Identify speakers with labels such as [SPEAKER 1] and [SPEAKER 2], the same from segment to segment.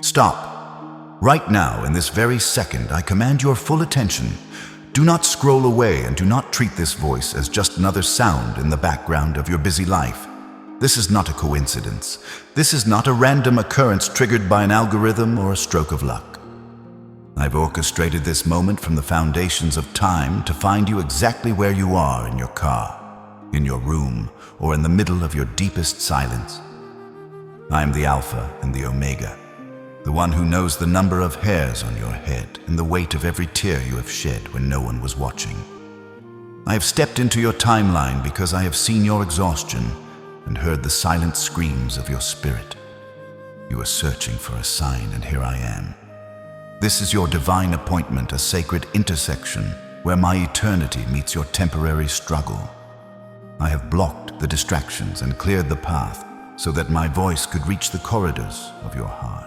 [SPEAKER 1] Stop. Right now, in this very second, I command your full attention. Do not scroll away and do not treat this voice as just another sound in the background of your busy life. This is not a coincidence. This is not a random occurrence triggered by an algorithm or a stroke of luck. I've orchestrated this moment from the foundations of time to find you exactly where you are in your car, in your room, or in the middle of your deepest silence. I am the Alpha and the Omega, the one who knows the number of hairs on your head and the weight of every tear you have shed when no one was watching. I have stepped into your timeline because I have seen your exhaustion and heard the silent screams of your spirit. You are searching for a sign, and here I am. This is your divine appointment, a sacred intersection where my eternity meets your temporary struggle. I have blocked the distractions and cleared the path so that my voice could reach the corridors of your heart.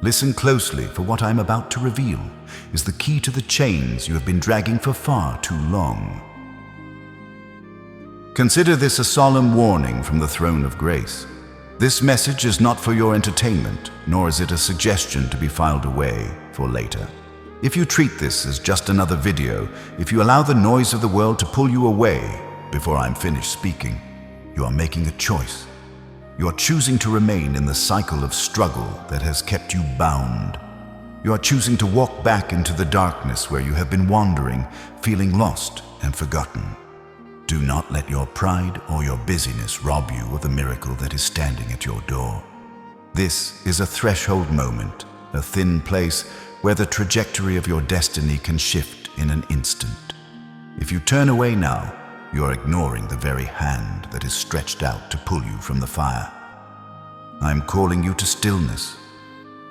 [SPEAKER 1] Listen closely, for what I am about to reveal is the key to the chains you have been dragging for far too long. Consider this a solemn warning from the throne of grace. This message is not for your entertainment, nor is it a suggestion to be filed away for later. If you treat this as just another video, if you allow the noise of the world to pull you away before I'm finished speaking, you are making a choice. You are choosing to remain in the cycle of struggle that has kept you bound. You are choosing to walk back into the darkness where you have been wandering, feeling lost and forgotten. Do not let your pride or your busyness rob you of the miracle that is standing at your door. This is a threshold moment, a thin place where the trajectory of your destiny can shift in an instant. If you turn away now, you are ignoring the very hand that is stretched out to pull you from the fire. I am calling you to stillness.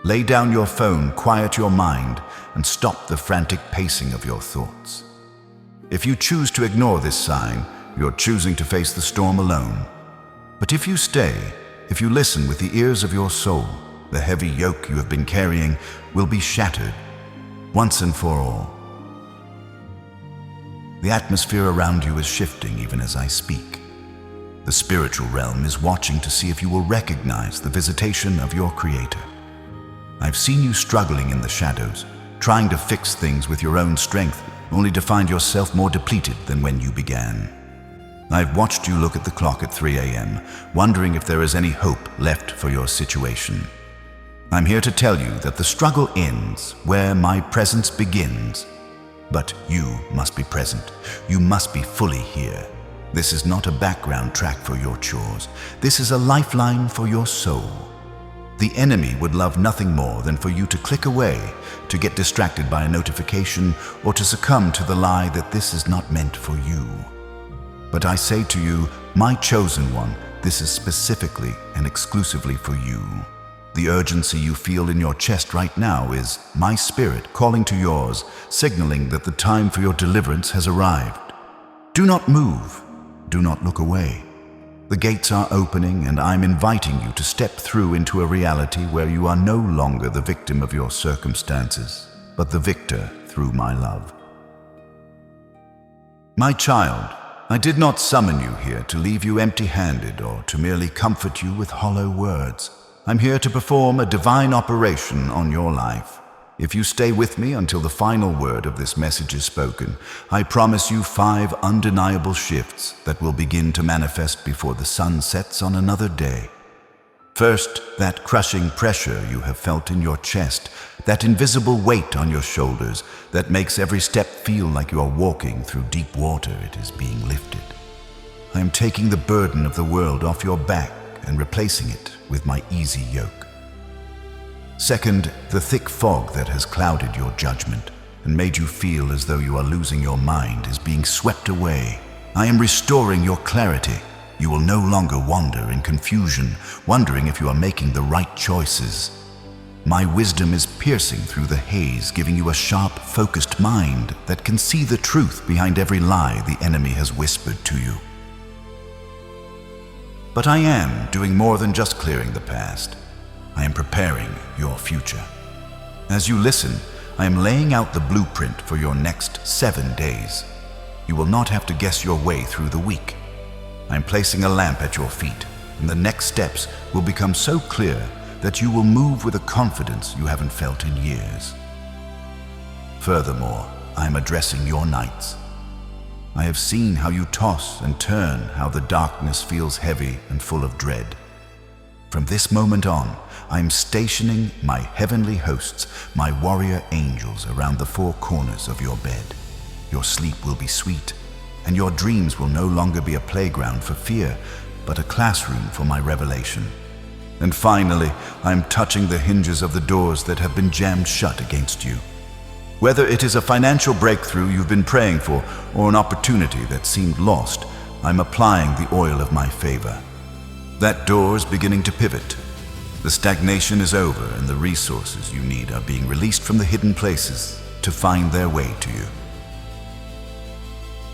[SPEAKER 1] Lay down your phone, quiet your mind, and stop the frantic pacing of your thoughts. If you choose to ignore this sign, you're choosing to face the storm alone. But if you stay, if you listen with the ears of your soul, the heavy yoke you have been carrying will be shattered once and for all. The atmosphere around you is shifting even as I speak. The spiritual realm is watching to see if you will recognize the visitation of your Creator. I've seen you struggling in the shadows, trying to fix things with your own strength, only to find yourself more depleted than when you began. I've watched you look at the clock at 3 a.m., wondering if there is any hope left for your situation. I'm here to tell you that the struggle ends where my presence begins. But you must be present. You must be fully here. This is not a background track for your chores. This is a lifeline for your soul. The enemy would love nothing more than for you to click away, to get distracted by a notification, or to succumb to the lie that this is not meant for you. But I say to you, my chosen one, this is specifically and exclusively for you. The urgency you feel in your chest right now is my spirit calling to yours, signaling that the time for your deliverance has arrived. Do not move. Do not look away. The gates are opening, and I'm inviting you to step through into a reality where you are no longer the victim of your circumstances, but the victor through my love. My child, I did not summon you here to leave you empty-handed or to merely comfort you with hollow words. I'm here to perform a divine operation on your life. If you stay with me until the final word of this message is spoken, I promise you 5 undeniable shifts that will begin to manifest before the sun sets on another day. First, that crushing pressure you have felt in your chest, that invisible weight on your shoulders that makes every step feel like you are walking through deep water, it is being lifted. I am taking the burden of the world off your back and replacing it with my easy yoke. Second, the thick fog that has clouded your judgment and made you feel as though you are losing your mind is being swept away. I am restoring your clarity. You will no longer wander in confusion, wondering if you are making the right choices. My wisdom is piercing through the haze, giving you a sharp, focused mind that can see the truth behind every lie the enemy has whispered to you. But I am doing more than just clearing the past. I am preparing your future. As you listen, I am laying out the blueprint for your next 7 days. You will not have to guess your way through the week. I am placing a lamp at your feet, and the next steps will become so clear that you will move with a confidence you haven't felt in years. Furthermore, I am addressing your nights. I have seen how you toss and turn, how the darkness feels heavy and full of dread. From this moment on, I am stationing my heavenly hosts, my warrior angels, around the four corners of your bed. Your sleep will be sweet, and your dreams will no longer be a playground for fear, but a classroom for my revelation. And finally, I am touching the hinges of the doors that have been jammed shut against you. Whether it is a financial breakthrough you've been praying for or an opportunity that seemed lost, I'm applying the oil of my favor. That door is beginning to pivot. The stagnation is over and the resources you need are being released from the hidden places to find their way to you.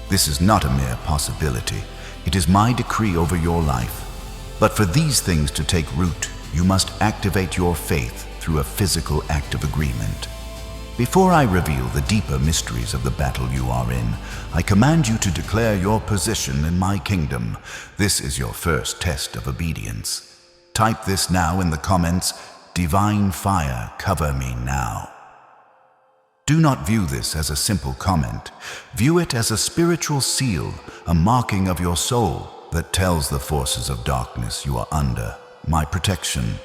[SPEAKER 1] This is not a mere possibility. It is my decree over your life. But for these things to take root, you must activate your faith through a physical act of agreement. Before I reveal the deeper mysteries of the battle you are in, I command you to declare your position in my kingdom. This is your first test of obedience. Type this now in the comments, "Divine fire, cover me now." Do not view this as a simple comment. View it as a spiritual seal, a marking of your soul that tells the forces of darkness you are under my protection.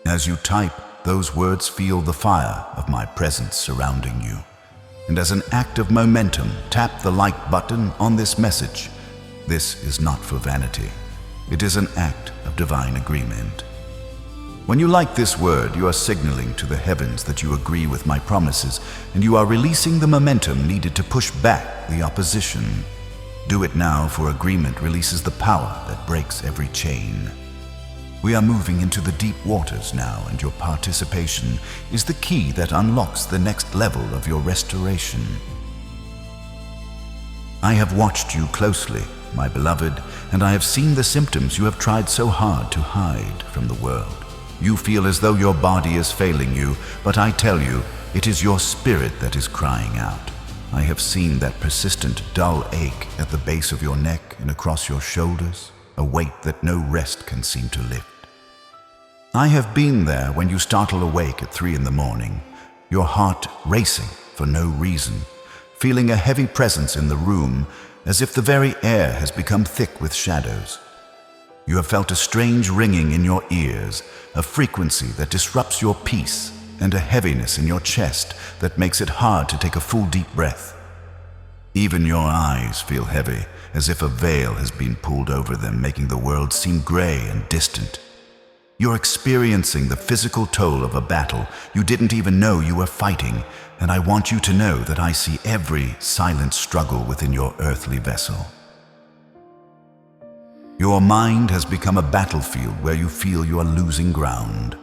[SPEAKER 1] As you type, those words feel the fire of my presence surrounding you. And as an act of momentum, tap the like button on this message. This is not for vanity. It is an act of divine agreement. When you like this word, you are signaling to the heavens that you agree with my promises, and you are releasing the momentum needed to push back the opposition. Do it now, for agreement releases the power that breaks every chain. We are moving into the deep waters now, and your participation is the key that unlocks the next level of your restoration. I have watched you closely, my beloved, and I have seen the symptoms you have tried so hard to hide from the world. You feel as though your body is failing you, but I tell you, it is your spirit that is crying out. I have seen that persistent, dull ache at the base of your neck and across your shoulders, a weight that no rest can seem to lift. I have been there when you startle awake at 3 a.m, your heart racing for no reason, feeling a heavy presence in the room, as if the very air has become thick with shadows. You have felt a strange ringing in your ears, a frequency that disrupts your peace, and a heaviness in your chest that makes it hard to take a full deep breath. Even your eyes feel heavy, as if a veil has been pulled over them, making the world seem gray and distant. You're experiencing the physical toll of a battle you didn't even know you were fighting, and I want you to know that I see every silent struggle within your earthly vessel. Your mind has become a battlefield where you feel you are losing ground.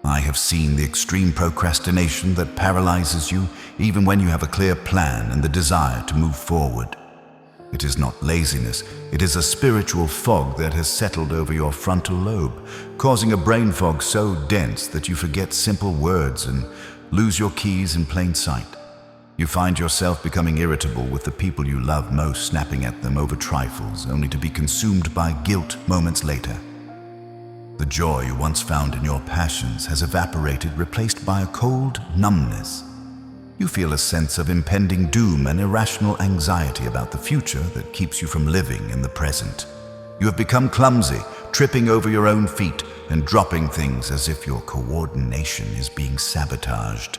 [SPEAKER 1] I have seen the extreme procrastination that paralyzes you even when you have a clear plan and the desire to move forward. It is not laziness, it is a spiritual fog that has settled over your frontal lobe, causing a brain fog so dense that you forget simple words and lose your keys in plain sight. You find yourself becoming irritable with the people you love most, snapping at them over trifles, only to be consumed by guilt moments later. The joy you once found in your passions has evaporated, replaced by a cold numbness. You feel a sense of impending doom and irrational anxiety about the future that keeps you from living in the present. You have become clumsy, tripping over your own feet and dropping things as if your coordination is being sabotaged.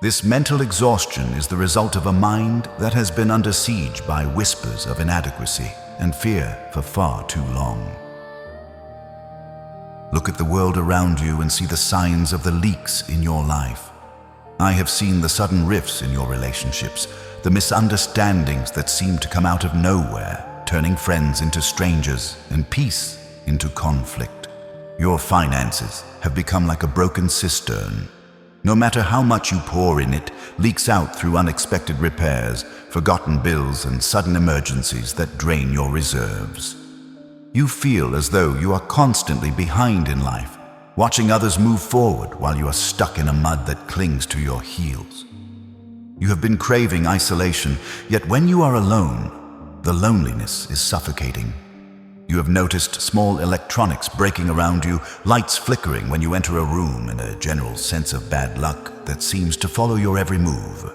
[SPEAKER 1] This mental exhaustion is the result of a mind that has been under siege by whispers of inadequacy and fear for far too long. Look at the world around you and see the signs of the leaks in your life. I have seen the sudden rifts in your relationships, the misunderstandings that seem to come out of nowhere, turning friends into strangers and peace into conflict. Your finances have become like a broken cistern. No matter how much you pour in, it leaks out through unexpected repairs, forgotten bills, and sudden emergencies that drain your reserves. You feel as though you are constantly behind in life, watching others move forward while you are stuck in a mud that clings to your heels. You have been craving isolation, yet when you are alone, the loneliness is suffocating. You have noticed small electronics breaking around you, lights flickering when you enter a room, and a general sense of bad luck that seems to follow your every move.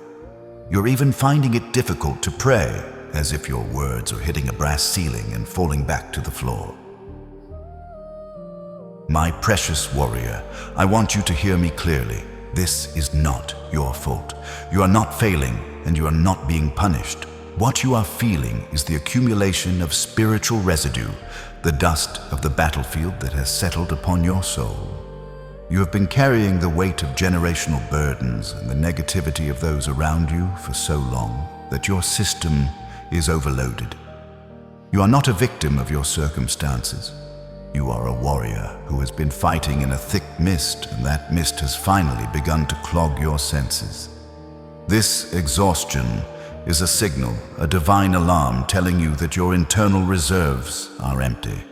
[SPEAKER 1] You're even finding it difficult to pray, as if your words are hitting a brass ceiling and falling back to the floor. My precious warrior, I want you to hear me clearly. This is not your fault. You are not failing, and you are not being punished. What you are feeling is the accumulation of spiritual residue, the dust of the battlefield that has settled upon your soul. You have been carrying the weight of generational burdens and the negativity of those around you for so long that your system is overloaded. You are not a victim of your circumstances. You are a warrior who has been fighting in a thick mist, and that mist has finally begun to clog your senses. This exhaustion is a signal, a divine alarm telling you that your internal reserves are empty.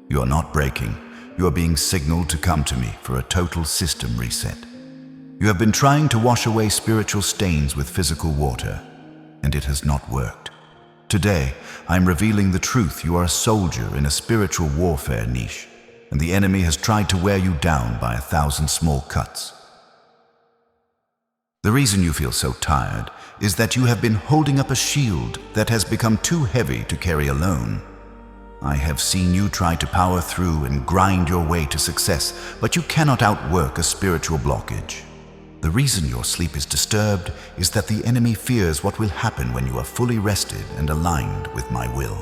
[SPEAKER 1] You are not breaking. You are being signaled to come to me for a total system reset. You have been trying to wash away spiritual stains with physical water, and it has not worked. Today, I'm revealing the truth. You are a soldier in a spiritual warfare niche, and the enemy has tried to wear you down by 1,000 small cuts. The reason you feel so tired is that you have been holding up a shield that has become too heavy to carry alone. I have seen you try to power through and grind your way to success, but you cannot outwork a spiritual blockage. The reason your sleep is disturbed is that the enemy fears what will happen when you are fully rested and aligned with my will.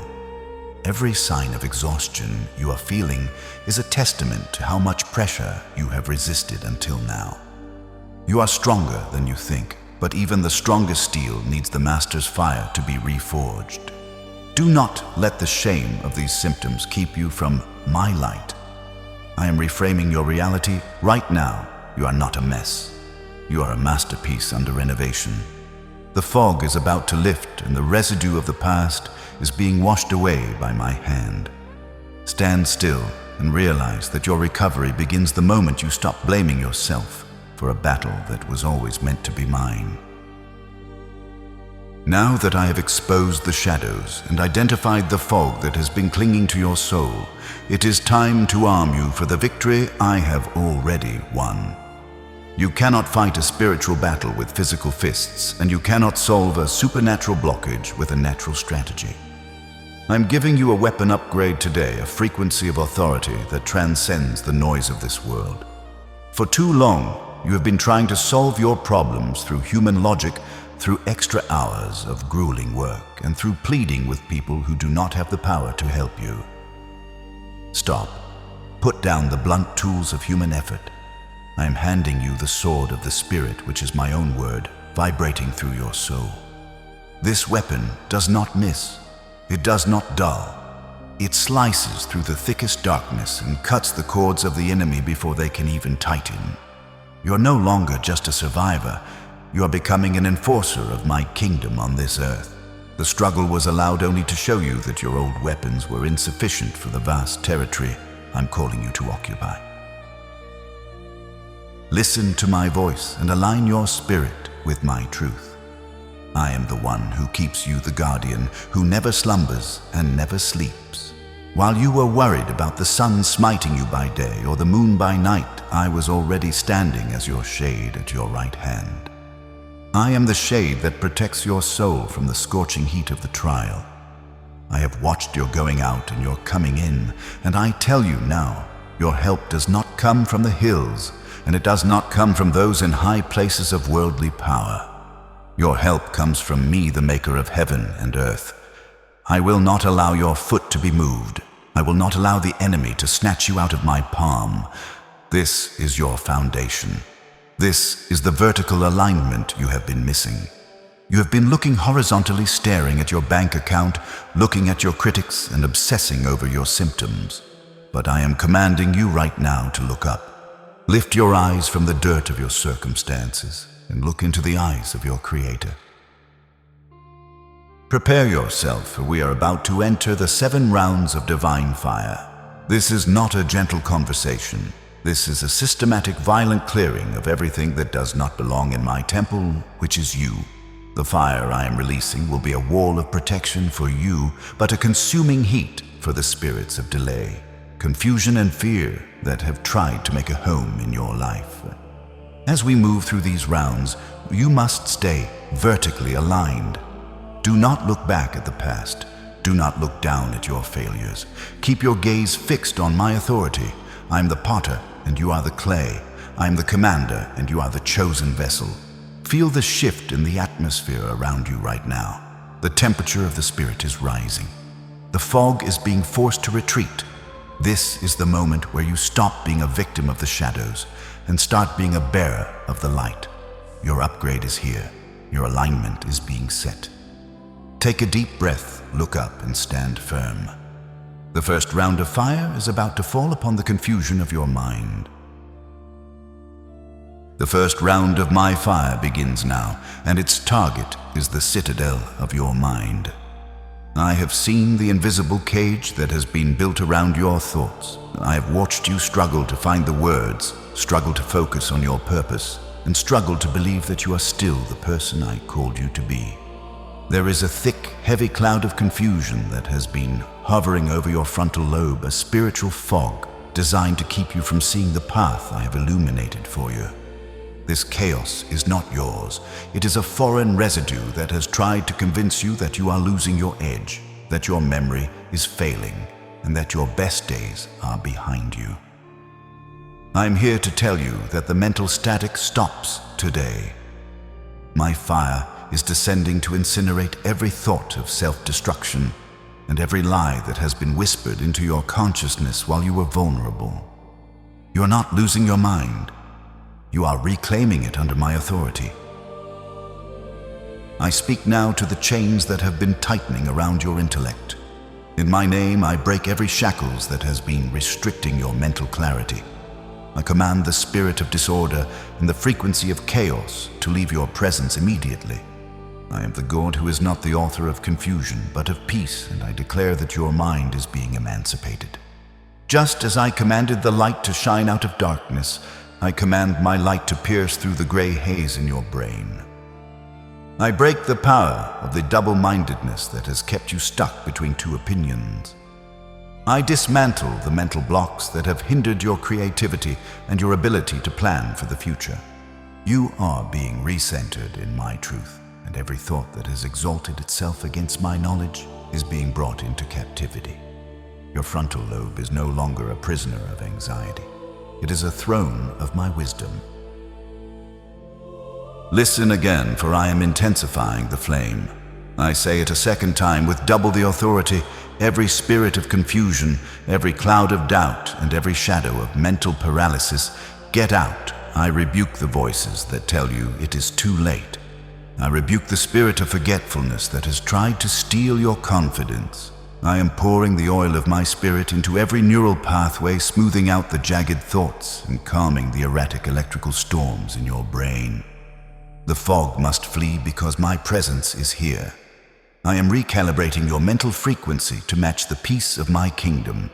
[SPEAKER 1] Every sign of exhaustion you are feeling is a testament to how much pressure you have resisted until now. You are stronger than you think, but even the strongest steel needs the master's fire to be reforged. Do not let the shame of these symptoms keep you from my light. I am reframing your reality right now. You are not a mess. You are a masterpiece under renovation. The fog is about to lift, and the residue of the past is being washed away by my hand. Stand still and realize that your recovery begins the moment you stop blaming yourself for a battle that was always meant to be mine. Now that I have exposed the shadows and identified the fog that has been clinging to your soul, it is time to arm you for the victory I have already won. You cannot fight a spiritual battle with physical fists, and you cannot solve a supernatural blockage with a natural strategy. I'm giving you a weapon upgrade today, a frequency of authority that transcends the noise of this world. For too long, you have been trying to solve your problems through human logic, through extra hours of grueling work, and through pleading with people who do not have the power to help you. Stop. Put down the blunt tools of human effort. I am handing you the sword of the Spirit, which is my own word, vibrating through your soul. This weapon does not miss. It does not dull. It slices through the thickest darkness and cuts the cords of the enemy before they can even tighten. You are no longer just a survivor. You are becoming an enforcer of my kingdom on this earth. The struggle was allowed only to show you that your old weapons were insufficient for the vast territory I'm calling you to occupy. Listen to my voice and align your spirit with my truth. I am the one who keeps you the guardian, who never slumbers and never sleeps. While you were worried about the sun smiting you by day or the moon by night, I was already standing as your shade at your right hand. I am the shade that protects your soul from the scorching heat of the trial. I have watched your going out and your coming in, and I tell you now, your help does not come from the hills, and it does not come from those in high places of worldly power. Your help comes from me, the maker of heaven and earth. I will not allow your foot to be moved. I will not allow the enemy to snatch you out of my palm. This is your foundation. This is the vertical alignment you have been missing. You have been looking horizontally, staring at your bank account, looking at your critics and obsessing over your symptoms. But I am commanding you right now to look up. Lift your eyes from the dirt of your circumstances and look into the eyes of your Creator. Prepare yourself, for we are about to enter the 7 rounds of divine fire. This is not a gentle conversation. This is a systematic, violent clearing of everything that does not belong in my temple, which is you. The fire I am releasing will be a wall of protection for you, but a consuming heat for the spirits of delay, confusion and fear that have tried to make a home in your life. As we move through these rounds, you must stay vertically aligned. Do not look back at the past. Do not look down at your failures. Keep your gaze fixed on my authority. I am the potter and you are the clay. I am the commander and you are the chosen vessel. Feel the shift in the atmosphere around you right now. The temperature of the spirit is rising. The fog is being forced to retreat. This is the moment where you stop being a victim of the shadows and start being a bearer of the light. Your upgrade is here. Your alignment is being set. Take a deep breath, look up, and stand firm. The first round of fire is about to fall upon the confusion of your mind. The first round of my fire begins now, and its target is the citadel of your mind. I have seen the invisible cage that has been built around your thoughts. I have watched you struggle to find the words, struggle to focus on your purpose, and struggle to believe that you are still the person I called you to be. There is a thick, heavy cloud of confusion that has been hovering over your frontal lobe, a spiritual fog designed to keep you from seeing the path I have illuminated for you. This chaos is not yours. It is a foreign residue that has tried to convince you that you are losing your edge, that your memory is failing, and that your best days are behind you. I'm here to tell you that the mental static stops today. My fire is descending to incinerate every thought of self-destruction and every lie that has been whispered into your consciousness while you were vulnerable. You are not losing your mind. You are reclaiming it under my authority. I speak now to the chains that have been tightening around your intellect. In my name, I break every shackles that has been restricting your mental clarity. I command the spirit of disorder and the frequency of chaos to leave your presence immediately. I am the God who is not the author of confusion, but of peace, and I declare that your mind is being emancipated. Just as I commanded the light to shine out of darkness, I command my light to pierce through the gray haze in your brain. I break the power of the double-mindedness that has kept you stuck between two opinions. I dismantle the mental blocks that have hindered your creativity and your ability to plan for the future. You are being recentered in my truth, and every thought that has exalted itself against my knowledge is being brought into captivity. Your frontal lobe is no longer a prisoner of anxiety. It is a throne of my wisdom. Listen again, for I am intensifying the flame. I say it a second time with double the authority. Every spirit of confusion, every cloud of doubt, and every shadow of mental paralysis, get out. I rebuke the voices that tell you it is too late. I rebuke the spirit of forgetfulness that has tried to steal your confidence. I am pouring the oil of my spirit into every neural pathway, smoothing out the jagged thoughts and calming the erratic electrical storms in your brain. The fog must flee because my presence is here. I am recalibrating your mental frequency to match the peace of my kingdom.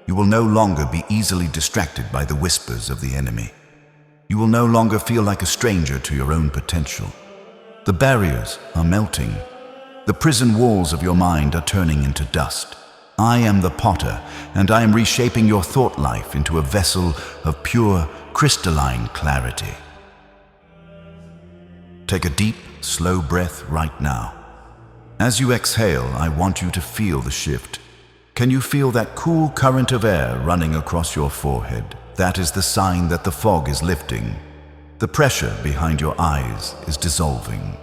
[SPEAKER 1] You will no longer be easily distracted by the whispers of the enemy. You will no longer feel like a stranger to your own potential. The barriers are melting. The prison walls of your mind are turning into dust. I am the potter, and I am reshaping your thought life into a vessel of pure, crystalline clarity. Take a deep, slow breath right now. As you exhale, I want you to feel the shift. Can you feel that cool current of air running across your forehead? That is the sign that the fog is lifting. The pressure behind your eyes is dissolving.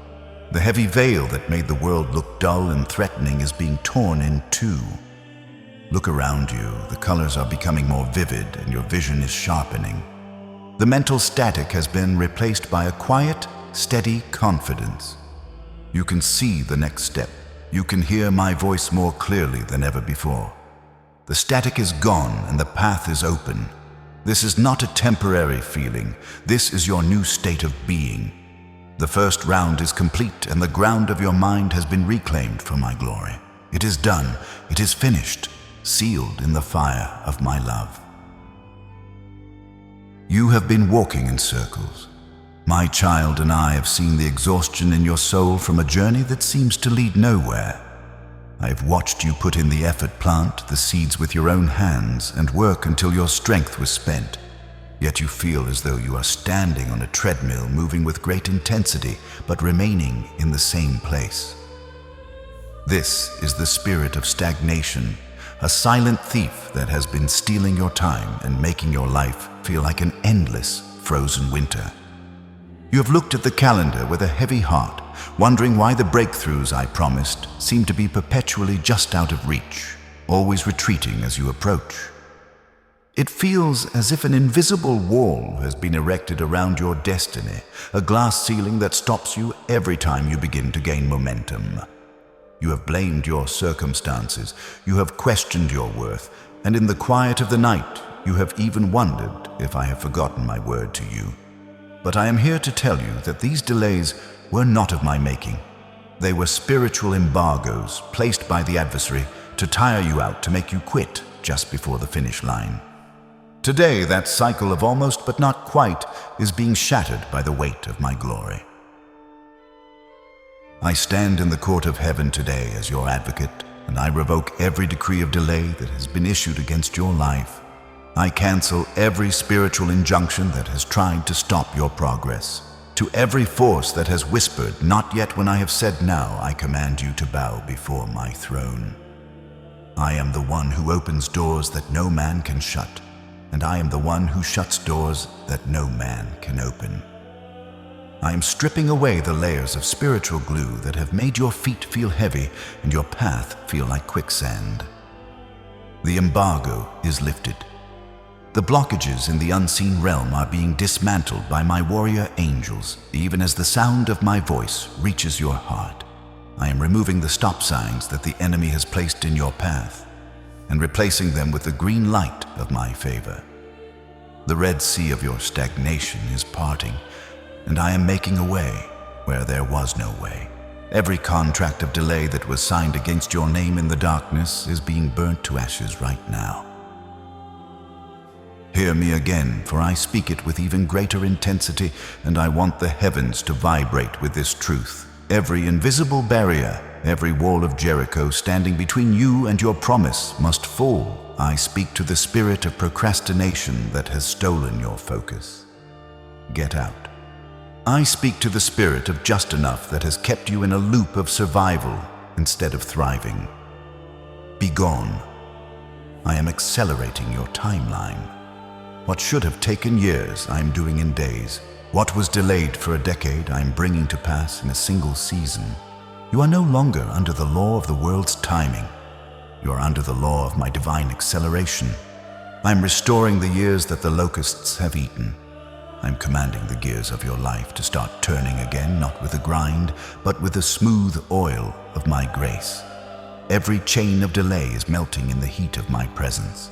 [SPEAKER 1] The heavy veil that made the world look dull and threatening is being torn in two. Look around you. The colors are becoming more vivid and your vision is sharpening. The mental static has been replaced by a quiet, steady confidence. You can see the next step. You can hear my voice more clearly than ever before. The static is gone and the path is open. This is not a temporary feeling. This is your new state of being. The first round is complete and the ground of your mind has been reclaimed for my glory. It is done. It is finished, sealed in the fire of my love. You have been walking in circles. My child and I have seen the exhaustion in your soul from a journey that seems to lead nowhere. I've watched you put in the effort, plant the seeds with your own hands, and work until your strength was spent. Yet you feel as though you are standing on a treadmill, moving with great intensity, but remaining in the same place. This is the spirit of stagnation, a silent thief that has been stealing your time and making your life feel like an endless, frozen winter. You have looked at the calendar with a heavy heart, wondering why the breakthroughs I promised seem to be perpetually just out of reach, always retreating as you approach. It feels as if an invisible wall has been erected around your destiny, a glass ceiling that stops you every time you begin to gain momentum. You have blamed your circumstances, you have questioned your worth, and in the quiet of the night, you have even wondered if I have forgotten my word to you. But I am here to tell you that these delays were not of my making. They were spiritual embargoes placed by the adversary to tire you out, to make you quit just before the finish line. Today, that cycle of almost but not quite is being shattered by the weight of my glory. I stand in the court of heaven today as your advocate, and I revoke every decree of delay that has been issued against your life. I cancel every spiritual injunction that has tried to stop your progress. To every force that has whispered, "Not yet," when I have said now, I command you to bow before my throne. I am the one who opens doors that no man can shut, and I am the one who shuts doors that no man can open. I am stripping away the layers of spiritual glue that have made your feet feel heavy and your path feel like quicksand. The embargo is lifted. The blockages in the unseen realm are being dismantled by my warrior angels, even as the sound of my voice reaches your heart. I am removing the stop signs that the enemy has placed in your path and replacing them with the green light of my favor. The Red Sea of your stagnation is parting, and I am making a way where there was no way. Every contract of delay that was signed against your name in the darkness is being burnt to ashes right now. Hear me again, for I speak it with even greater intensity, and I want the heavens to vibrate with this truth. Every invisible barrier, every wall of Jericho standing between you and your promise must fall. I speak to the spirit of procrastination that has stolen your focus. Get out. I speak to the spirit of just enough that has kept you in a loop of survival instead of thriving. Be gone. I am accelerating your timeline. What should have taken years, I am doing in days. What was delayed for a decade, I am bringing to pass in a single season. You are no longer under the law of the world's timing. You are under the law of my divine acceleration. I am restoring the years that the locusts have eaten. I am commanding the gears of your life to start turning again, not with a grind, but with the smooth oil of my grace. Every chain of delay is melting in the heat of my presence.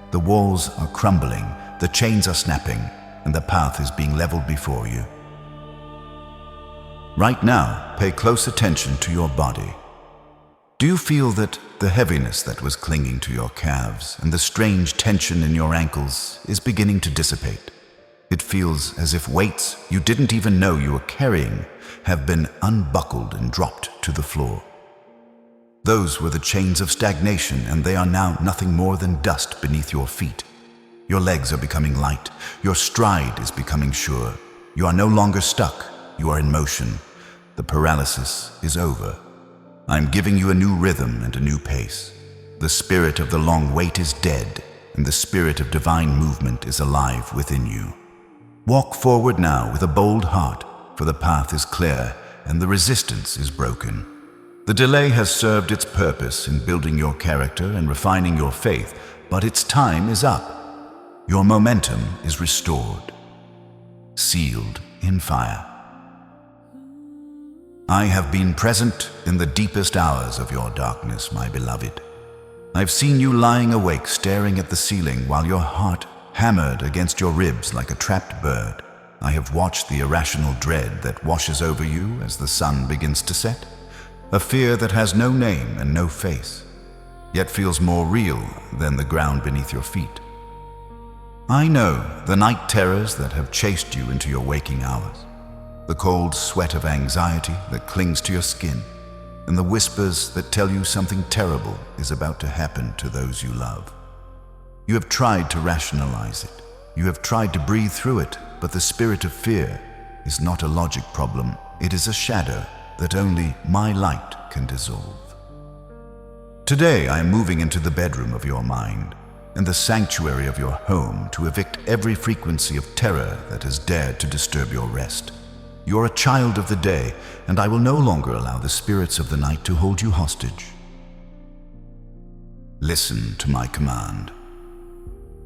[SPEAKER 1] The walls are crumbling, the chains are snapping, and the path is being leveled before you. Right now, pay close attention to your body. Do you feel that the heaviness that was clinging to your calves and the strange tension in your ankles is beginning to dissipate? It feels as if weights you didn't even know you were carrying have been unbuckled and dropped to the floor. Those were the chains of stagnation, and they are now nothing more than dust beneath your feet. Your legs are becoming light. Your stride is becoming sure. You are no longer stuck. You are in motion. The paralysis is over. I am giving you a new rhythm and a new pace. The spirit of the long wait is dead, and the spirit of divine movement is alive within you. Walk forward now with a bold heart, for the path is clear and the resistance is broken. The delay has served its purpose in building your character and refining your faith, but its time is up. Your momentum is restored, sealed in fire. I have been present in the deepest hours of your darkness, my beloved. I've seen you lying awake, staring at the ceiling while your heart hammered against your ribs like a trapped bird. I have watched the irrational dread that washes over you as the sun begins to set, a fear that has no name and no face, yet feels more real than the ground beneath your feet. I know the night terrors that have chased you into your waking hours, the cold sweat of anxiety that clings to your skin, and the whispers that tell you something terrible is about to happen to those you love. You have tried to rationalize it. You have tried to breathe through it, but the spirit of fear is not a logic problem. It is a shadow that only my light can dissolve. Today I am moving into the bedroom of your mind and the sanctuary of your home to evict every frequency of terror that has dared to disturb your rest. You're a child of the day, and I will no longer allow the spirits of the night to hold you hostage. Listen to my command.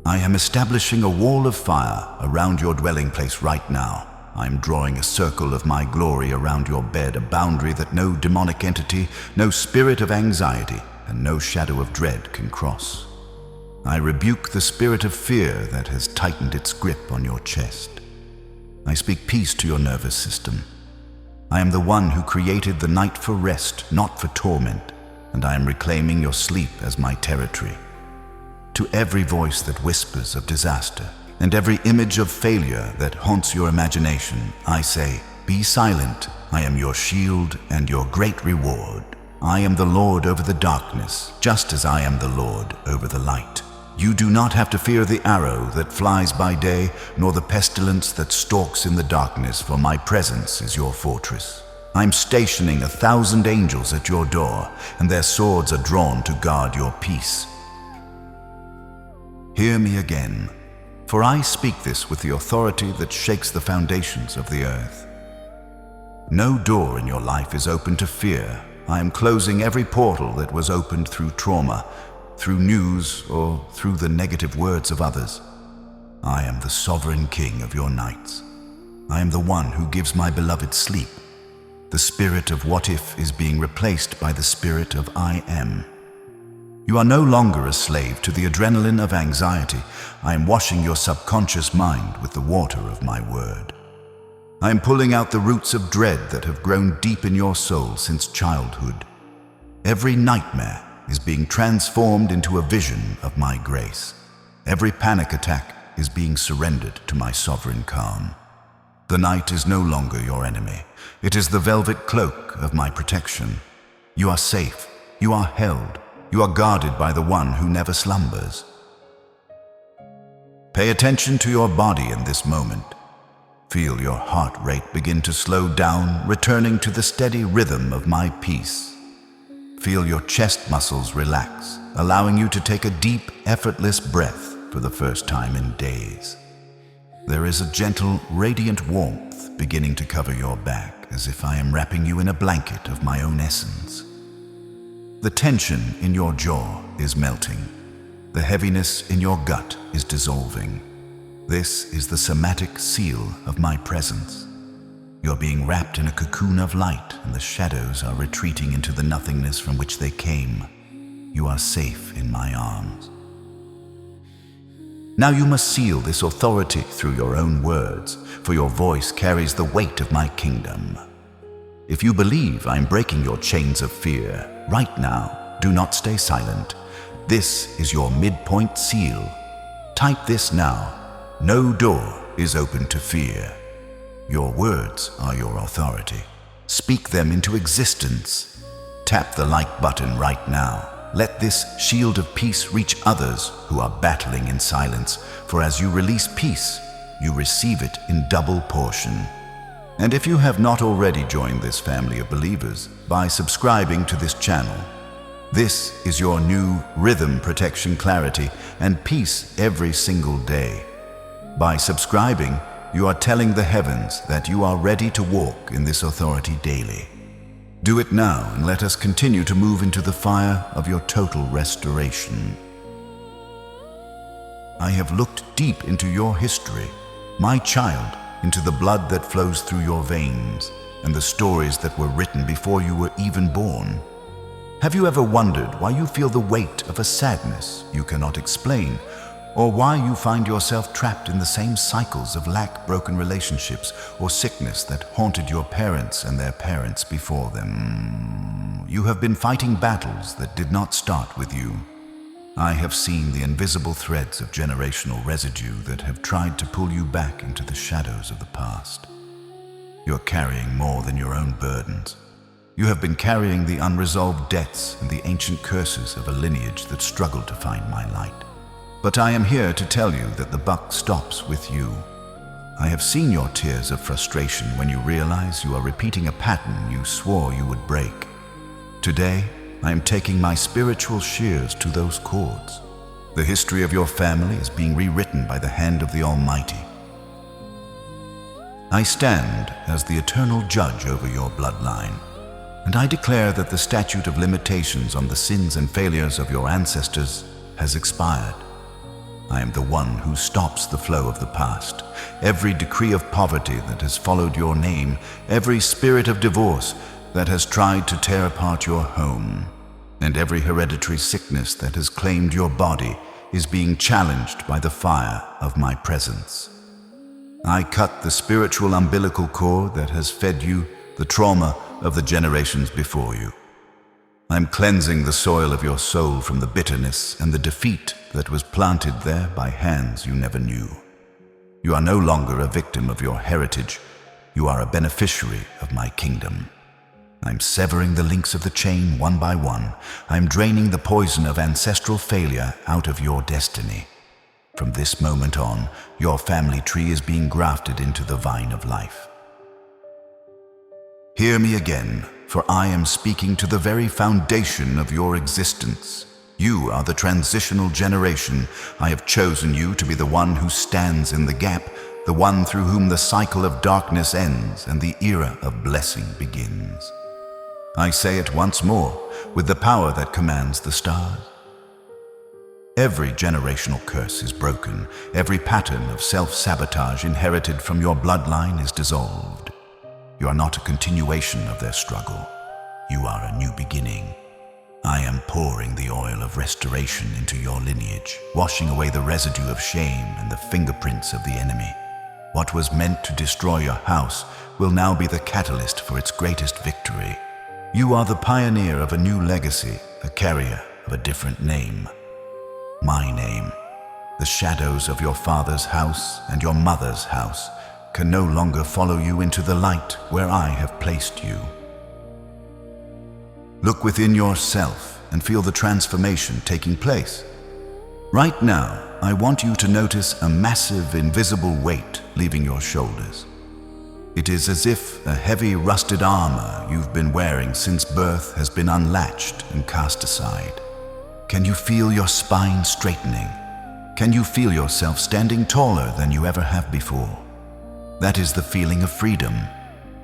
[SPEAKER 1] I am establishing a wall of fire around your dwelling place right now. I am drawing a circle of my glory around your bed, a boundary that no demonic entity, no spirit of anxiety, and no shadow of dread can cross. I rebuke the spirit of fear that has tightened its grip on your chest. I speak peace to your nervous system. I am the one who created the night for rest, not for torment, and I am reclaiming your sleep as my territory. To every voice that whispers of disaster, and every image of failure that haunts your imagination, I say, be silent. I am your shield and your great reward. I am the Lord over the darkness, just as I am the Lord over the light. You do not have to fear the arrow that flies by day, nor the pestilence that stalks in the darkness, for my presence is your fortress. I'm stationing 1,000 angels at your door, and their swords are drawn to guard your peace. Hear me again, for I speak this with the authority that shakes the foundations of the earth. No door in your life is open to fear. I am closing every portal that was opened through trauma, through news, or through the negative words of others. I am the sovereign king of your nights. I am the one who gives my beloved sleep. The spirit of what if is being replaced by the spirit of I am. You are no longer a slave to the adrenaline of anxiety. I am washing your subconscious mind with the water of my word. I am pulling out the roots of dread that have grown deep in your soul since childhood. Every nightmare is being transformed into a vision of my grace. Every panic attack is being surrendered to my sovereign calm. The night is no longer your enemy. It is the velvet cloak of my protection. You are safe. You are held. You are guarded by the one who never slumbers. Pay attention to your body in this moment. Feel your heart rate begin to slow down, returning to the steady rhythm of my peace. Feel your chest muscles relax, allowing you to take a deep, effortless breath for the first time in days. There is a gentle, radiant warmth beginning to cover your back, as if I am wrapping you in a blanket of my own essence. The tension in your jaw is melting. The heaviness in your gut is dissolving. This is the somatic seal of my presence. You're being wrapped in a cocoon of light, and the shadows are retreating into the nothingness from which they came. You are safe in my arms. Now you must seal this authority through your own words, for your voice carries the weight of my kingdom. If you believe I'm breaking your chains of fear, right now, do not stay silent. This is your midpoint seal. Type this now. No door is open to fear. Your words are your authority. Speak them into existence. Tap the like button right now. Let this shield of peace reach others who are battling in silence, for as you release peace, you receive it in double portion. And if you have not already joined this family of believers by subscribing to this channel, this is your new rhythm, protection, clarity, and peace every single day. By subscribing, you are telling the heavens that you are ready to walk in this authority daily. Do it now, and let us continue to move into the fire of your total restoration. I have looked deep into your history, my child, into the blood that flows through your veins, and the stories that were written before you were even born. Have you ever wondered why you feel the weight of a sadness you cannot explain, or why you find yourself trapped in the same cycles of lack, broken relationships, or sickness that haunted your parents and their parents before them? You have been fighting battles that did not start with you. I have seen the invisible threads of generational residue that have tried to pull you back into the shadows of the past. You're carrying more than your own burdens. You have been carrying the unresolved debts and the ancient curses of a lineage that struggled to find my light. But I am here to tell you that the buck stops with you. I have seen your tears of frustration when you realize you are repeating a pattern you swore you would break. Today, I am taking my spiritual shears to those cords. The history of your family is being rewritten by the hand of the Almighty. I stand as the eternal judge over your bloodline, and I declare that the statute of limitations on the sins and failures of your ancestors has expired. I am the one who stops the flow of the past. Every decree of poverty that has followed your name, every spirit of divorce that has tried to tear apart your home, and every hereditary sickness that has claimed your body is being challenged by the fire of my presence. I cut the spiritual umbilical cord that has fed you the trauma of the generations before you. I'm cleansing the soil of your soul from the bitterness and the defeat that was planted there by hands you never knew. You are no longer a victim of your heritage. You are a beneficiary of my kingdom. I'm severing the links of the chain one by one. I'm draining the poison of ancestral failure out of your destiny. From this moment on, your family tree is being grafted into the vine of life. Hear me again, for I am speaking to the very foundation of your existence. You are the transitional generation. I have chosen you to be the one who stands in the gap, the one through whom the cycle of darkness ends and the era of blessing begins. I say it once more, with the power that commands the stars. Every generational curse is broken. Every pattern of self-sabotage inherited from your bloodline is dissolved. You are not a continuation of their struggle. You are a new beginning. I am pouring the oil of restoration into your lineage, washing away the residue of shame and the fingerprints of the enemy. What was meant to destroy your house will now be the catalyst for its greatest victory. You are the pioneer of a new legacy, a carrier of a different name. My name. The shadows of your father's house and your mother's house can no longer follow you into the light where I have placed you. Look within yourself and feel the transformation taking place. Right now, I want you to notice a massive invisible weight leaving your shoulders. It is as if a heavy rusted armor you've been wearing since birth has been unlatched and cast aside. Can you feel your spine straightening? Can you feel yourself standing taller than you ever have before? That is the feeling of freedom.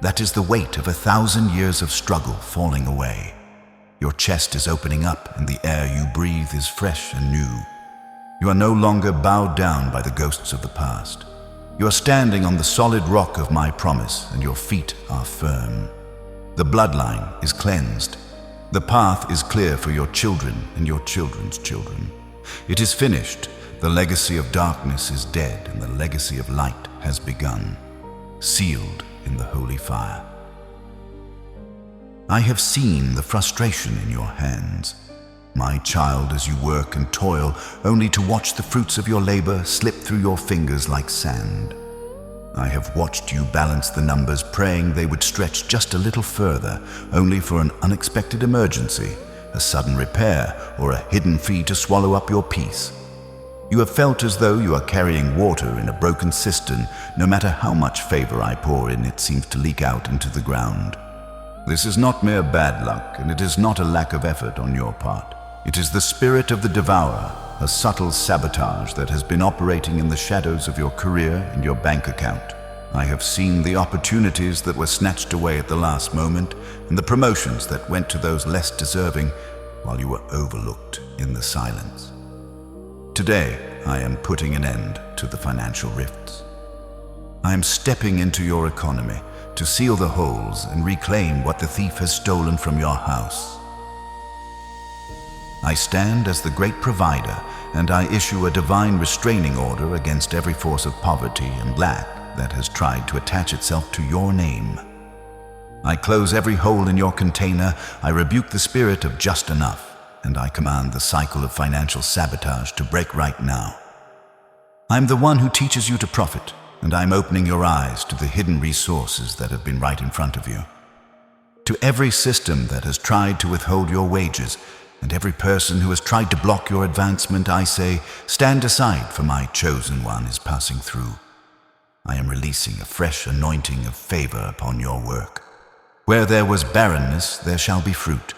[SPEAKER 1] That is the weight of 1,000 years of struggle falling away. Your chest is opening up and the air you breathe is fresh and new. You are no longer bowed down by the ghosts of the past. You are standing on the solid rock of my promise and your feet are firm. The bloodline is cleansed. The path is clear for your children and your children's children. It is finished. The legacy of darkness is dead and the legacy of light has begun, sealed in the holy fire. I have seen the frustration in your hands, my child, as you work and toil, only to watch the fruits of your labor slip through your fingers like sand. I have watched you balance the numbers, praying they would stretch just a little further, only for an unexpected emergency, a sudden repair, or a hidden fee to swallow up your peace. You have felt as though you are carrying water in a broken cistern. No matter how much favor I pour in, it seems to leak out into the ground. This is not mere bad luck, and it is not a lack of effort on your part. It is the spirit of the devourer, a subtle sabotage that has been operating in the shadows of your career and your bank account. I have seen the opportunities that were snatched away at the last moment, and the promotions that went to those less deserving, while you were overlooked in the silence. Today, I am putting an end to the financial rifts. I am stepping into your economy to seal the holes and reclaim what the thief has stolen from your house. I stand as the great provider, and I issue a divine restraining order against every force of poverty and lack that has tried to attach itself to your name. I close every hole in your container. I rebuke the spirit of just enough, and I command the cycle of financial sabotage to break right now. I'm the one who teaches you to profit, and I'm opening your eyes to the hidden resources that have been right in front of you. To every system that has tried to withhold your wages, and every person who has tried to block your advancement, I say, stand aside, for my chosen one is passing through. I am releasing a fresh anointing of favor upon your work. Where there was barrenness, there shall be fruit.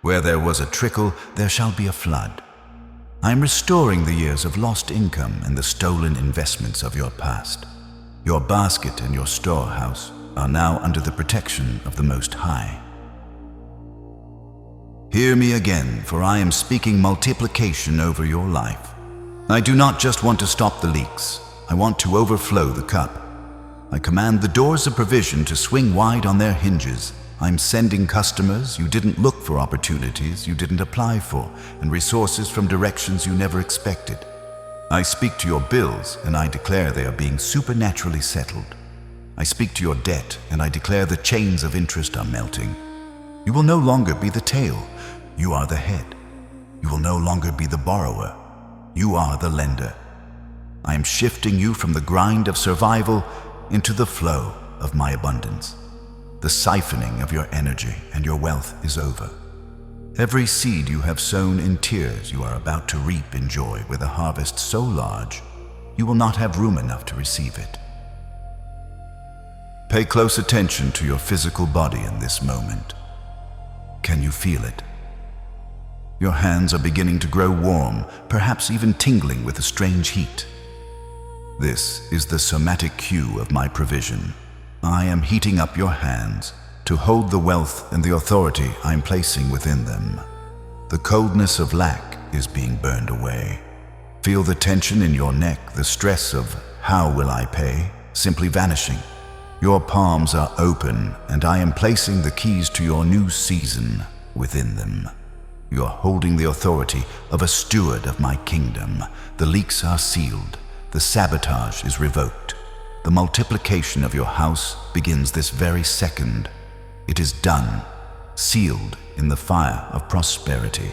[SPEAKER 1] Where there was a trickle, there shall be a flood. I am restoring the years of lost income and the stolen investments of your past. Your basket and your storehouse are now under the protection of the Most High. Hear me again, for I am speaking multiplication over your life. I do not just want to stop the leaks. I want to overflow the cup. I command the doors of provision to swing wide on their hinges. I'm sending customers you didn't look for, opportunities you didn't apply for, and resources from directions you never expected. I speak to your bills, and I declare they are being supernaturally settled. I speak to your debt, and I declare the chains of interest are melting. You will no longer be the tail. You are the head. You will no longer be the borrower. You are the lender. I am shifting you from the grind of survival into the flow of my abundance. The siphoning of your energy and your wealth is over. Every seed you have sown in tears you are about to reap in joy, with a harvest so large you will not have room enough to receive it. Pay close attention to your physical body in this moment. Can you feel it? Your hands are beginning to grow warm, perhaps even tingling with a strange heat. This is the somatic cue of my provision. I am heating up your hands to hold the wealth and the authority I am placing within them. The coldness of lack is being burned away. Feel the tension in your neck, the stress of how will I pay, simply vanishing. Your palms are open, and I am placing the keys to your new season within them. You are holding the authority of a steward of my kingdom. The leaks are sealed. The sabotage is revoked. The multiplication of your house begins this very second. It is done, sealed in the fire of prosperity.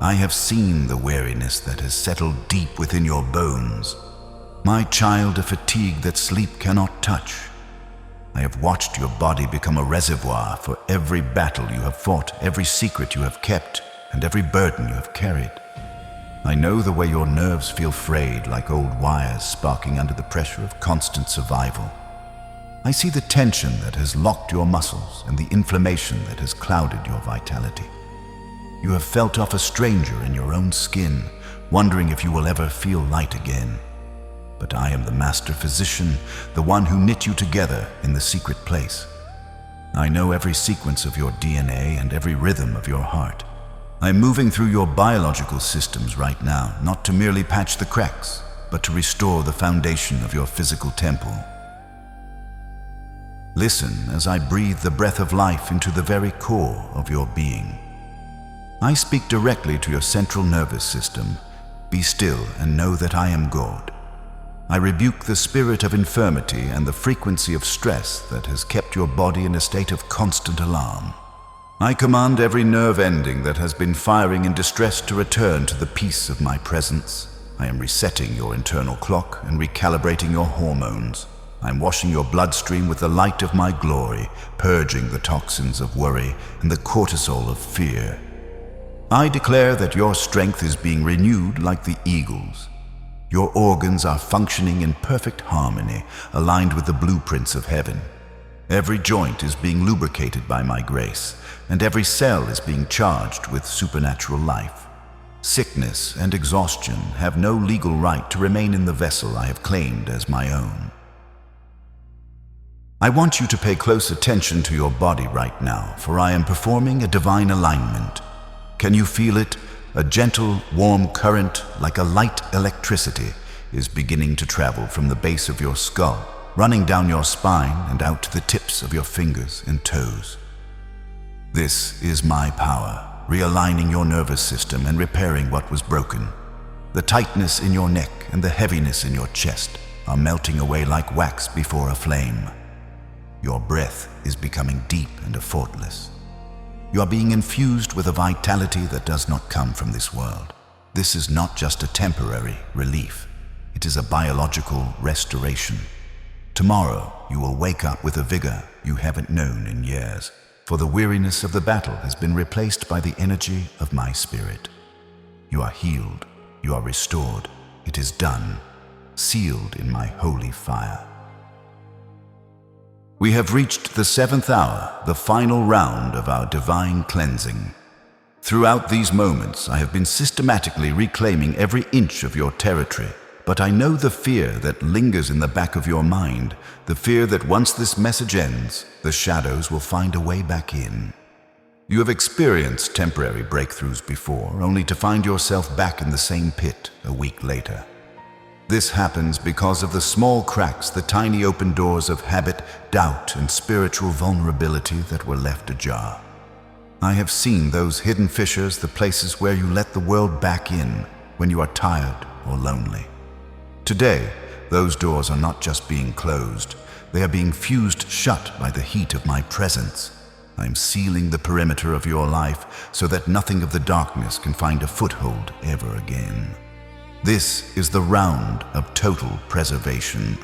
[SPEAKER 1] I have seen the weariness that has settled deep within your bones. My child, a fatigue that sleep cannot touch. I have watched your body become a reservoir for every battle you have fought, every secret you have kept, and every burden you have carried. I know the way your nerves feel frayed like old wires sparking under the pressure of constant survival. I see the tension that has locked your muscles and the inflammation that has clouded your vitality. You have felt off a stranger in your own skin, wondering if you will ever feel light again. But I am the master physician, the one who knit you together in the secret place. I know every sequence of your DNA and every rhythm of your heart. I'm moving through your biological systems right now, not to merely patch the cracks, but to restore the foundation of your physical temple. Listen as I breathe the breath of life into the very core of your being. I speak directly to your central nervous system. Be still and know that I am God. I rebuke the spirit of infirmity and the frequency of stress that has kept your body in a state of constant alarm. I command every nerve ending that has been firing in distress to return to the peace of my presence. I am resetting your internal clock and recalibrating your hormones. I am washing your bloodstream with the light of my glory, purging the toxins of worry and the cortisol of fear. I declare that your strength is being renewed like the eagle's. Your organs are functioning in perfect harmony, aligned with the blueprints of heaven. Every joint is being lubricated by my grace, and every cell is being charged with supernatural life. Sickness and exhaustion have no legal right to remain in the vessel I have claimed as my own. I want you to pay close attention to your body right now, for I am performing a divine alignment. Can you feel it? A gentle, warm current, like a light electricity, is beginning to travel from the base of your skull, running down your spine and out to the tips of your fingers and toes. This is my power, realigning your nervous system and repairing what was broken. The tightness in your neck and the heaviness in your chest are melting away like wax before a flame. Your breath is becoming deep and effortless. You are being infused with a vitality that does not come from this world. This is not just a temporary relief. It is a biological restoration. Tomorrow, you will wake up with a vigor you haven't known in years, for the weariness of the battle has been replaced by the energy of my spirit. You are healed, you are restored, it is done, sealed in my holy fire. We have reached the 7th hour, the final round of our divine cleansing. Throughout these moments, I have been systematically reclaiming every inch of your territory, but I know the fear that lingers in the back of your mind, the fear that once this message ends, the shadows will find a way back in. You have experienced temporary breakthroughs before, only to find yourself back in the same pit a week later. This happens because of the small cracks, the tiny open doors of habit, doubt, and spiritual vulnerability that were left ajar. I have seen those hidden fissures, the places where you let the world back in when you are tired or lonely. Today, those doors are not just being closed, they are being fused shut by the heat of my presence. I am sealing the perimeter of your life so that nothing of the darkness can find a foothold ever again. This is the round of total preservation.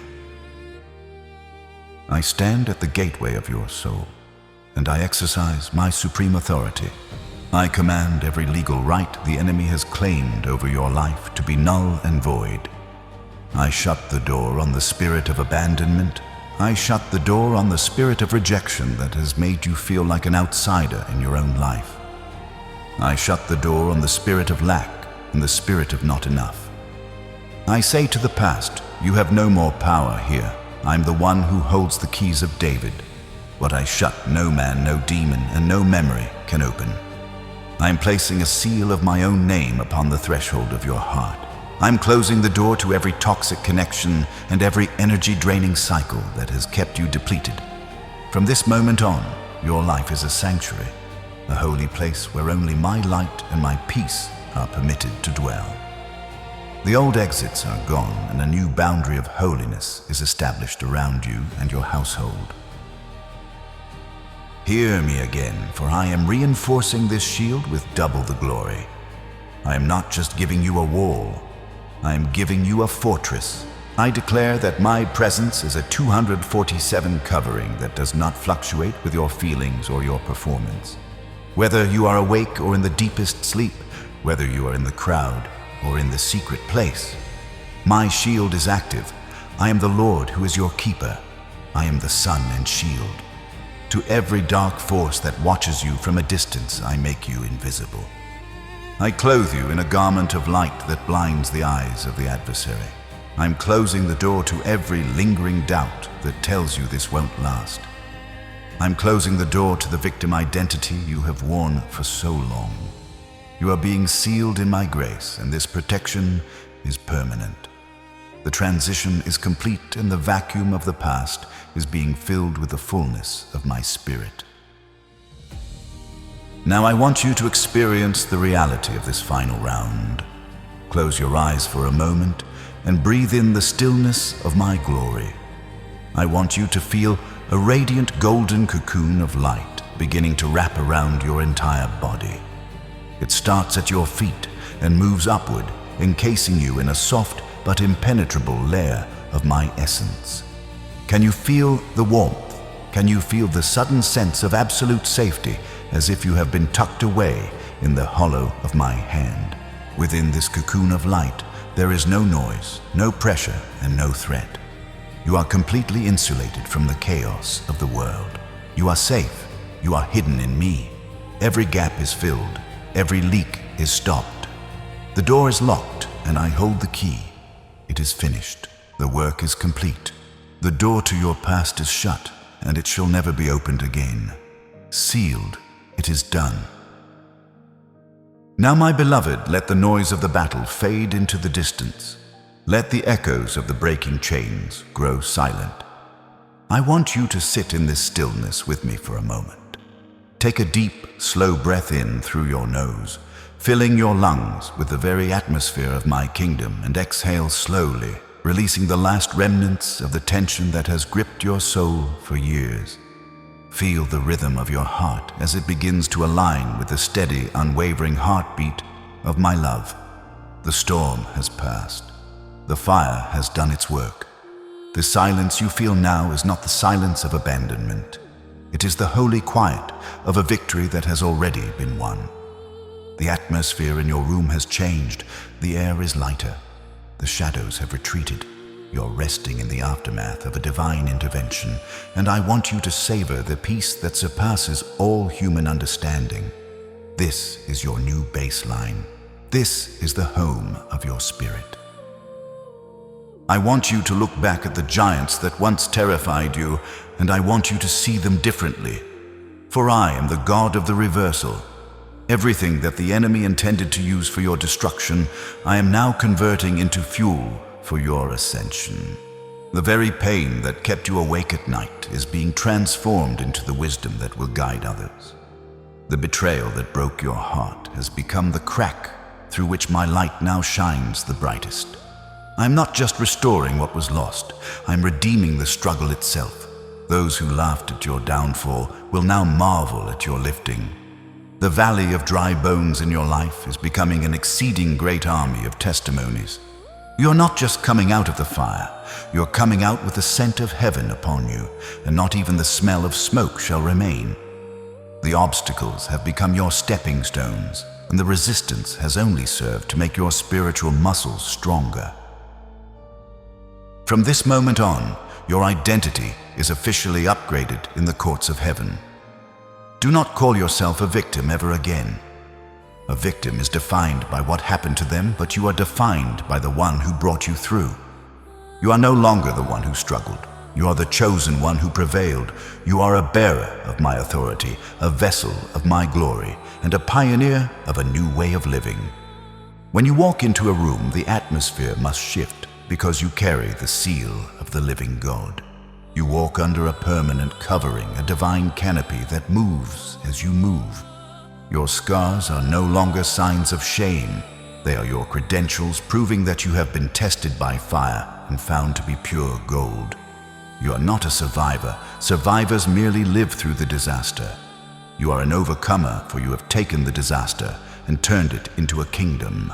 [SPEAKER 1] I stand at the gateway of your soul, and I exercise my supreme authority. I command every legal right the enemy has claimed over your life to be null and void. I shut the door on the spirit of abandonment. I shut the door on the spirit of rejection that has made you feel like an outsider in your own life. I shut the door on the spirit of lack and the spirit of not enough. I say to the past, you have no more power here. I'm the one who holds the keys of David. What I shut, no man, no demon, and no memory can open. I am placing a seal of my own name upon the threshold of your heart. I'm closing the door to every toxic connection and every energy-draining cycle that has kept you depleted. From this moment on, your life is a sanctuary, a holy place where only my light and my peace are permitted to dwell. The old exits are gone, and a new boundary of holiness is established around you and your household. Hear me again, for I am reinforcing this shield with double the glory. I am not just giving you a wall, I am giving you a fortress. I declare that my presence is a 247 covering that does not fluctuate with your feelings or your performance. Whether you are awake or in the deepest sleep, whether you are in the crowd or in the secret place, my shield is active. I am the Lord who is your keeper. I am the sun and shield. To every dark force that watches you from a distance, I make you invisible. I clothe you in a garment of light that blinds the eyes of the adversary. I'm closing the door to every lingering doubt that tells you this won't last. I'm closing the door to the victim identity you have worn for so long. You are being sealed in my grace, and this protection is permanent. The transition is complete, and the vacuum of the past is being filled with the fullness of my spirit. Now I want you to experience the reality of this final round. Close your eyes for a moment and breathe in the stillness of my glory. I want you to feel a radiant golden cocoon of light beginning to wrap around your entire body. It starts at your feet and moves upward, encasing you in a soft but impenetrable layer of my essence. Can you feel the warmth? Can you feel the sudden sense of absolute safety, as if you have been tucked away in the hollow of my hand? Within this cocoon of light, there is no noise, no pressure, and no threat. You are completely insulated from the chaos of the world. You are safe. You are hidden in me. Every gap is filled. Every leak is stopped. The door is locked, and I hold the key. It is finished. The work is complete. The door to your past is shut, and it shall never be opened again. Sealed, it is done. Now, my beloved, let the noise of the battle fade into the distance. Let the echoes of the breaking chains grow silent. I want you to sit in this stillness with me for a moment. Take a deep, slow breath in through your nose, filling your lungs with the very atmosphere of my kingdom, and exhale slowly, releasing the last remnants of the tension that has gripped your soul for years. Feel the rhythm of your heart as it begins to align with the steady, unwavering heartbeat of my love. The storm has passed. The fire has done its work. The silence you feel now is not the silence of abandonment. It is the holy quiet of a victory that has already been won. The atmosphere in your room has changed. The air is lighter. The shadows have retreated. You're resting in the aftermath of a divine intervention, and I want you to savor the peace that surpasses all human understanding. This is your new baseline. This is the home of your spirit. I want you to look back at the giants that once terrified you, and I want you to see them differently. For I am the God of the reversal. Everything that the enemy intended to use for your destruction, I am now converting into fuel for your ascension. The very pain that kept you awake at night is being transformed into the wisdom that will guide others. The betrayal that broke your heart has become the crack through which my light now shines the brightest. I'm not just restoring what was lost, I'm redeeming the struggle itself. Those who laughed at your downfall will now marvel at your lifting. The valley of dry bones in your life is becoming an exceeding great army of testimonies. You're not just coming out of the fire, you're coming out with the scent of heaven upon you, and not even the smell of smoke shall remain. The obstacles have become your stepping stones, and the resistance has only served to make your spiritual muscles stronger. From this moment on, your identity is officially upgraded in the courts of heaven. Do not call yourself a victim ever again. A victim is defined by what happened to them, but you are defined by the one who brought you through. You are no longer the one who struggled. You are the chosen one who prevailed. You are a bearer of my authority, a vessel of my glory, and a pioneer of a new way of living. When you walk into a room, the atmosphere must shift because you carry the seal of the living God. You walk under a permanent covering, a divine canopy that moves as you move. Your scars are no longer signs of shame. They are your credentials proving that you have been tested by fire and found to be pure gold. You are not a survivor. Survivors merely live through the disaster. You are an overcomer, for you have taken the disaster and turned it into a kingdom.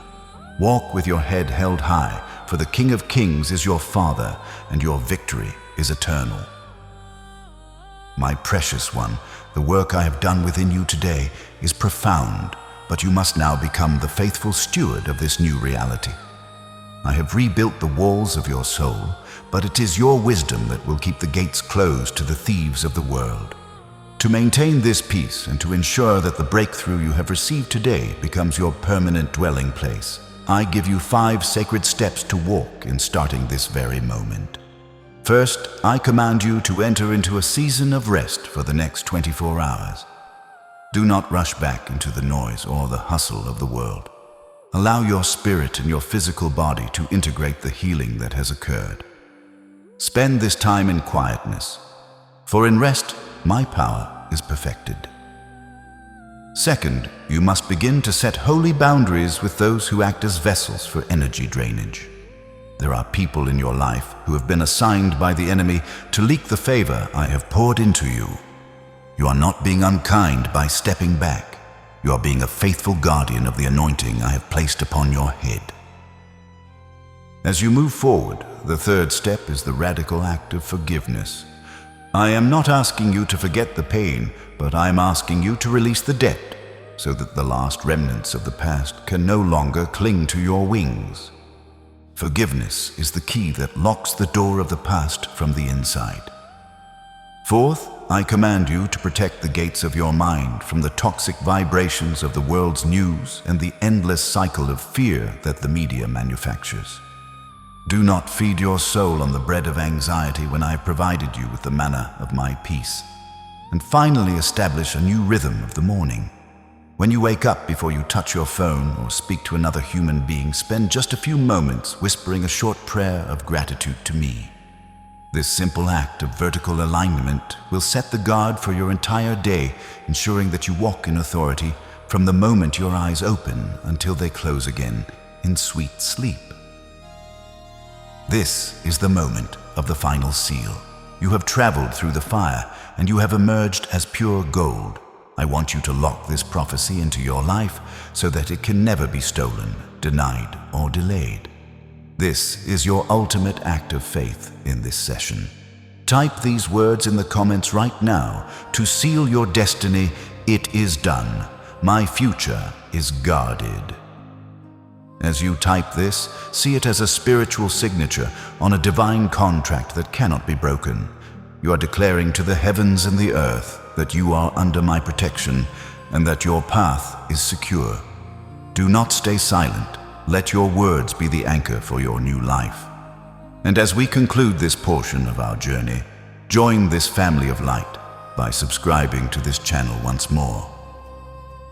[SPEAKER 1] Walk with your head held high, for the King of Kings is your Father, and your victory is eternal. My precious one, the work I have done within you today is profound, but you must now become the faithful steward of this new reality. I have rebuilt the walls of your soul, but it is your wisdom that will keep the gates closed to the thieves of the world. To maintain this peace and to ensure that the breakthrough you have received today becomes your permanent dwelling place, I give you 5 sacred steps to walk in starting this very moment. First, I command you to enter into a season of rest for the next 24 hours. Do not rush back into the noise or the hustle of the world. Allow your spirit and your physical body to integrate the healing that has occurred. Spend this time in quietness, for in rest, my power is perfected. Second, you must begin to set holy boundaries with those who act as vessels for energy drainage. There are people in your life who have been assigned by the enemy to leak the favor I have poured into you. You are not being unkind by stepping back. You are being a faithful guardian of the anointing I have placed upon your head. As you move forward, the third step is the radical act of forgiveness. I am not asking you to forget the pain, but I am asking you to release the debt so that the last remnants of the past can no longer cling to your wings. Forgiveness is the key that locks the door of the past from the inside. Fourth, I command you to protect the gates of your mind from the toxic vibrations of the world's news and the endless cycle of fear that the media manufactures. Do not feed your soul on the bread of anxiety when I have provided you with the manna of my peace. And finally, establish a new rhythm of the morning. When you wake up, before you touch your phone or speak to another human being, spend just a few moments whispering a short prayer of gratitude to me. This simple act of vertical alignment will set the guard for your entire day, ensuring that you walk in authority from the moment your eyes open until they close again in sweet sleep. This is the moment of the final seal. You have traveled through the fire and you have emerged as pure gold. I want you to lock this prophecy into your life so that it can never be stolen, denied, or delayed. This is your ultimate act of faith in this session. Type these words in the comments right now to seal your destiny. It is done. My future is guarded. As you type this, see it as a spiritual signature on a divine contract that cannot be broken. You are declaring to the heavens and the earth that you are under my protection and that your path is secure. Do not stay silent. Let your words be the anchor for your new life. And as we conclude this portion of our journey, join this family of light by subscribing to this channel once more.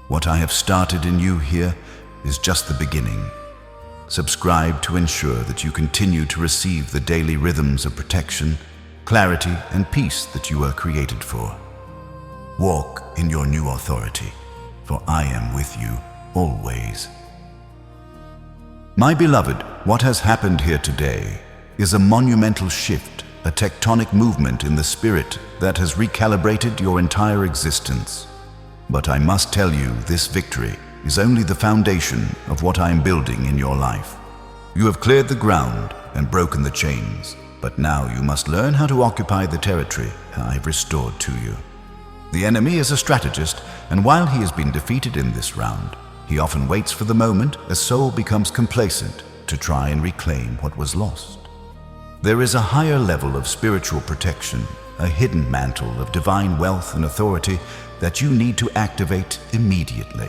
[SPEAKER 1] What I have started in you here is just the beginning. Subscribe to ensure that you continue to receive the daily rhythms of protection, clarity, and peace that you are created for. Walk in your new authority, for I am with you always. My beloved, what has happened here today is a monumental shift, a tectonic movement in the spirit that has recalibrated your entire existence. But I must tell you, this victory is only the foundation of what I am building in your life. You have cleared the ground and broken the chains, but now you must learn how to occupy the territory I have restored to you. The enemy is a strategist, and while he has been defeated in this round, he often waits for the moment a soul becomes complacent to try and reclaim what was lost. There is a higher level of spiritual protection, a hidden mantle of divine wealth and authority that you need to activate immediately.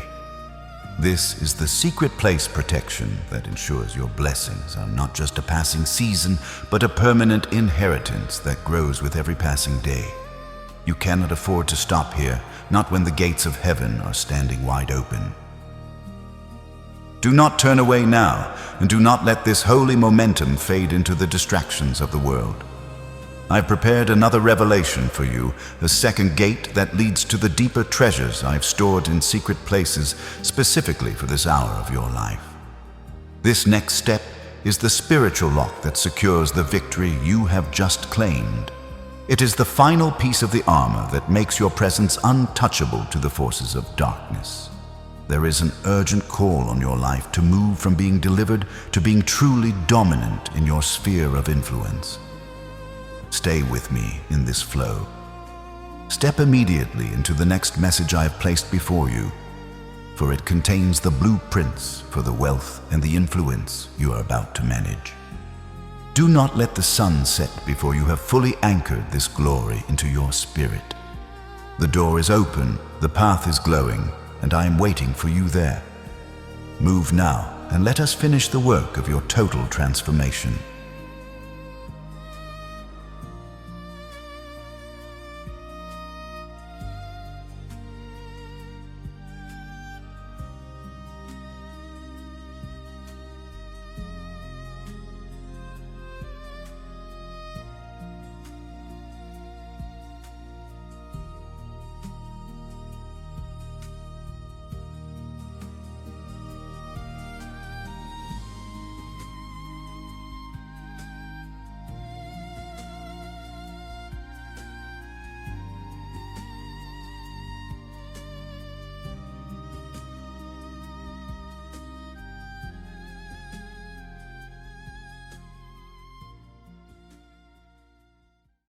[SPEAKER 1] This is the secret place protection that ensures your blessings are not just a passing season, but a permanent inheritance that grows with every passing day. You cannot afford to stop here, not when the gates of heaven are standing wide open. Do not turn away now, and do not let this holy momentum fade into the distractions of the world. I've prepared another revelation for you, a second gate that leads to the deeper treasures I've stored in secret places specifically for this hour of your life. This next step is the spiritual lock that secures the victory you have just claimed. It is the final piece of the armor that makes your presence untouchable to the forces of darkness. There is an urgent call on your life to move from being delivered to being truly dominant in your sphere of influence. Stay with me in this flow. Step immediately into the next message I have placed before you, for it contains the blueprints for the wealth and the influence you are about to manage. Do not let the sun set before you have fully anchored this glory into your spirit. The door is open, the path is glowing, and I am waiting for you there. Move now, and let us finish the work of your total transformation.